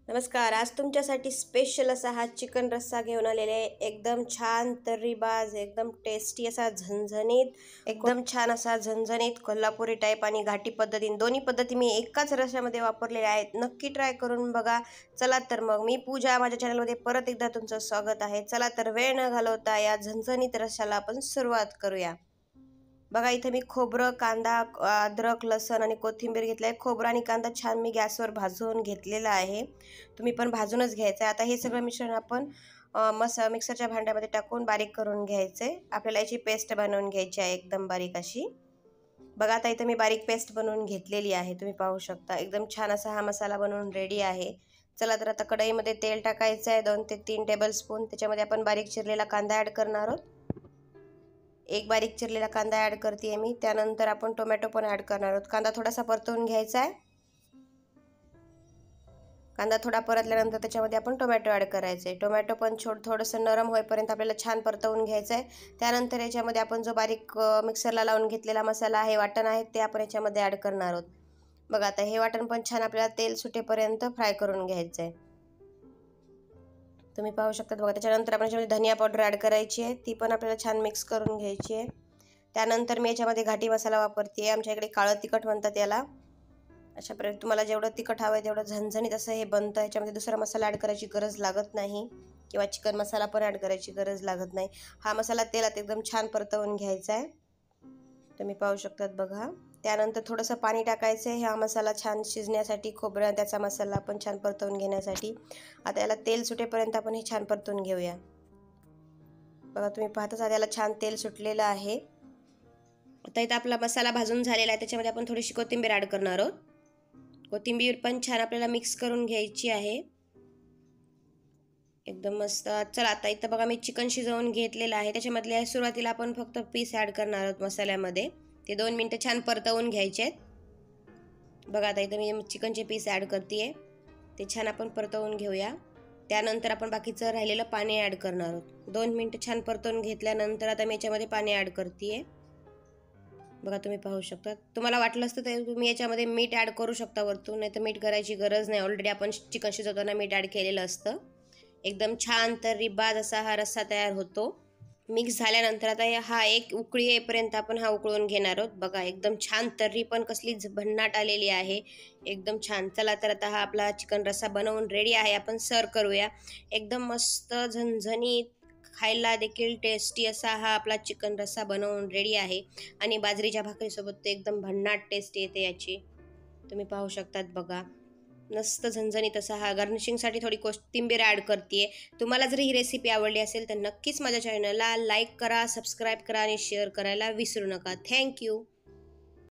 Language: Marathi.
नमस्कार. आज तुमच्यासाठी स्पेशल असा हा चिकन रस्सा घेऊन आलेले आहे. एकदम छान तर्रीबाज, एकदम टेस्टी असा झणझणीत, एकदम छान असा झणझणीत कोल्हापुरी टाईप आणि घाटी पद्धतीने दोन्ही पद्धती मी एकाच रश्श्यामध्ये वापरलेल्या आहेत. नक्की ट्राय करून बघा. चला तर मग मी पूजा, माझ्या चॅनलमध्ये परत एकदा तुमचं स्वागत आहे. चला तर वेळ न घालवता या झणझणीत रश्श्याला आपण सुरुवात करूया. बघा इथे मी खोबरं, कांदा, अद्रक, लसूण आणि कोथिंबीर घेतलं आहे. खोबरं आणि कांदा छान मी गॅसवर भाजून घेतलेला आहे. तुम्ही पण भाजूनच घ्यायचं आहे. आता हे सगळं मिश्रण आपण मिक्सरच्या भांड्यामध्ये टाकून बारीक करून घ्यायचं आहे. आपल्याला याची पेस्ट बनवून घ्यायची आहे एकदम बारीक अशी. बघा आता इथे मी बारीक पेस्ट बनवून घेतलेली आहे. तुम्ही पाहू शकता एकदम छान असा हा मसाला बनवून रेडी आहे. चला तर आता कढईमध्ये तेल टाकायचं आहे 2 ते 3 टेबलस्पून. त्याच्यामध्ये आपण बारीक चिरलेला कांदा ॲड करणार आहोत. एक बारीक चिरलेला कांदा ॲड करते मी. त्यानंतर आपण टोमॅटो पण ॲड करणार आहोत. कांदा थोडासा परतवून घ्यायचा आहे. कांदा थोडा परतल्यानंतर त्याच्यामध्ये आपण टोमॅटो ॲड करायचं आहे. टोमॅटो पण थोडंसं नरम होईपर्यंत आपल्याला छान परतवून घ्यायचं आहे. त्यानंतर याच्यामध्ये आपण जो बारीक मिक्सरला लावून घेतलेला मसाला आहे, वाटण आहे, ते आपण याच्यामध्ये ॲड करणार आहोत. बघा आता हे वाटण पण छान आपल्याला तेल सुटेपर्यंत फ्राय करून घ्यायचं आहे. तुम्ही पाहू शकता. बघा त्याच्यानंतर आपण याच्यामध्ये धनिया पावडर ॲड करायची आहे. ती पण आपल्याला छान मिक्स करून घ्यायची आहे. त्यानंतर मी याच्यामध्ये घाटी मसाला वापरते. आमच्या इकडे काळं तिखट म्हणतात याला. अशा प्रकारे तुम्हाला जेवढं तिखट हवं आहे तेवढं झणझणीत असं हे बनतं. याच्यामध्ये दुसरा मसाला ॲड करायची गरज लागत नाही किंवा चिकन मसाला पण ॲड करायची गरज लागत नाही. हा मसाला तेलात एकदम छान परतवून घ्यायचा आहे. तुम्ही पाहू शकतात बघा. त्यानंतर थोडंसं पाणी टाकायचं आहे हा मसाला छान शिजण्यासाठी, खोबरं त्याचा मसाला आपण छान परतवून घेण्यासाठी. आता याला तेल सुटेपर्यंत आपण हे छान परतवून घेऊया. बघा तुम्ही पाहताच आता याला छान तेल सुटलेलं आहे. आता इथं आपला मसाला भाजून झालेला आहे. त्याच्यामध्ये आपण थोडीशी कोथिंबीर ॲड करणार आहोत. कोथिंबीर पण छान आपल्याला मिक्स करून घ्यायची आहे एकदम मस्त. चला आता इथं बघा मी चिकन शिजवून घेतलेलं आहे. त्याच्यामधल्या सुरुवातीला आपण फक्त पीस ॲड करणार आहोत मसाल्यामध्ये. ते 2 मिनटं छान परतवून घ्यायचे आहेत. बघा आता इथं मी चिकनचे पीस ॲड करते. ते छान आपण परतवून घेऊया. त्यानंतर आपण बाकीचं राहिलेलं पाणी ॲड करणार आहोत. 2 मिनटं छान परतवून घेतल्यानंतर आता मी याच्यामध्ये पाणी ॲड करते. बघा तुम्ही पाहू शकता. तुम्हाला वाटलं असतं तर तुम्ही याच्यामध्ये मीठ ॲड करू शकता वरतून, नाही तर मीठ करायची गरज नाही. ऑलरेडी आपण चिकन शिजवताना मीठ ॲड केलेलं असतं. एकदम छान तर्रीबाज असा हा रस्सा तयार होतो. मिक्स झाल्यानंतर आता हा एक उकळी येईपर्यंत आपण हा उकळून घेणार आहोत. बघा एकदम छान तर्री पण कसली भन्नाट आलेली आहे. एकदम छान. चला तर आता हा आपला चिकन रस्सा बनवून रेडी आहे. आपण सर्व करूया. एकदम मस्त झणझणीत, खायला देखील टेस्टी असा हा आपला चिकन रस्सा बनवून रेडी आहे. आणि बाजरीच्या भाकरीसोबत ते एकदम भन्नाट टेस्ट येते याची. तुम्ही पाहू शकतात बघा. मस्त झणझणीत असा हा. गार्निशिंगसाठी थोडी कोथिंबीर ॲड करते. तुम्हाला जर ही रेसिपी आवडली असेल तर नक्कीच माझ्या चॅनलला लाईक करा, सबस्क्राईब करा आणि शेअर करायला विसरू नका. थँक्यू.